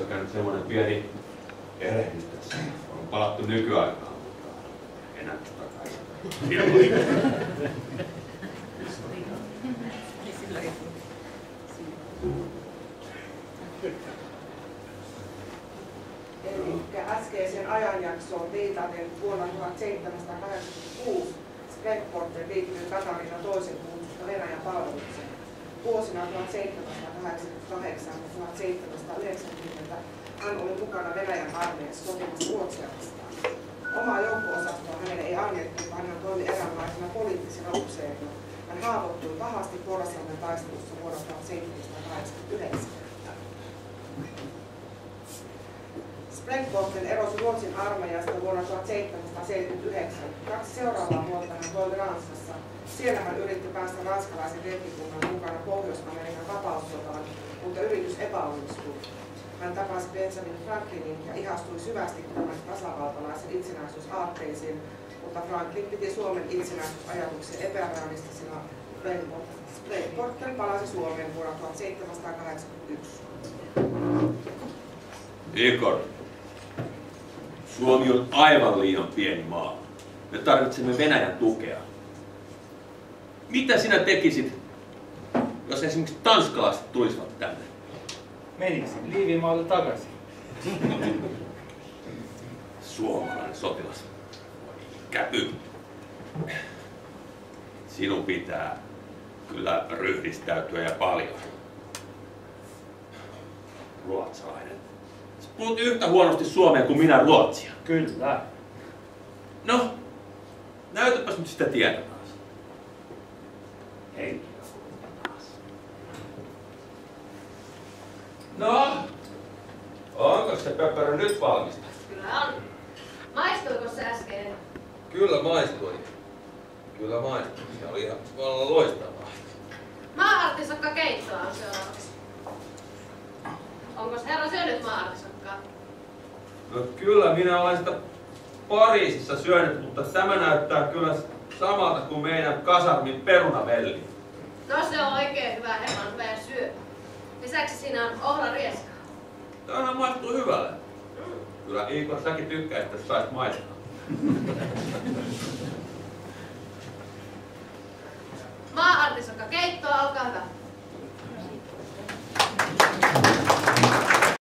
käynyt semmoinen pieni erehdys tässä. On palattu nykyaikaan, mutta enää takaisin. Eli äskeisen ajanjaksoon viitaten vuonna 1786 Sprengporten liittyy Katariina toisen kutsusta Venäjän palvelukseen. Vuosina 1788-1790 hän oli mukana Venäjän armeijassa sopimassa Ruotsia vastaan. Omaa joukko-osastoa hänelle ei annettu, vaan hän toimi eräänlaisena poliittisena upseerina. Hän haavoittui pahasti Porrasalmen taistelussa vuonna 1789. Sprengporten erosi Ruotsin armeijasta vuonna 1779. 2 seuraavaa vuotta hän toimi Ranskassa. Siellä hän yritti päästä ranskalaisen retkikunnan mukana Pohjois-Amerikan vapaussotaan, mutta yritys epäonnistui. Hän tapasi Benjamin Franklinin ja ihastui syvästi tämän tasavaltalaisen itsenäisyysaatteisiin, mutta Franklin piti Suomen itsenäisyysajatuksen epärealistisena. Sprengporten palasi Suomeen vuonna 1781. Igor, Suomi on aivan liian pieni maa. Me tarvitsemme Venäjän tukea. Mitä sinä tekisit, jos esimerkiksi tanskalaiset tulisivat tänne? Menisin Liivimaalle takaisin. Suomalainen sotilas. Käpy. Sinun pitää kyllä ryhdistäytyä ja paljon. Ruotsalainen. Sä puhut yhtä huonosti suomea kuin minä ruotsia. Kyllä. No, näytäpäs nyt sitä tietä taas. Hei. No, onko se pöpörö nyt valmista? Kyllä on. Maistuiko se äsken? Kyllä maistui. Kyllä maistui. Se oli ihan vallan loistavaa. Maa-artisokka keittoa on seuraavaksi. Onko herra syönyt maa-artisokkaa? No kyllä, minä olen sitä Pariisissa syönyt, mutta tämä näyttää kyllä samalta kuin meidän kasarmin perunavelli. No se on oikein hyvä herran syö. Lisäksi siinä on ohrarieskaa. Tämähän maistuu hyvälle. Kyllä Igor, säkin tykkäisit, että sais maistaa. Maa-artisokka keittoa, olkaa hyvä.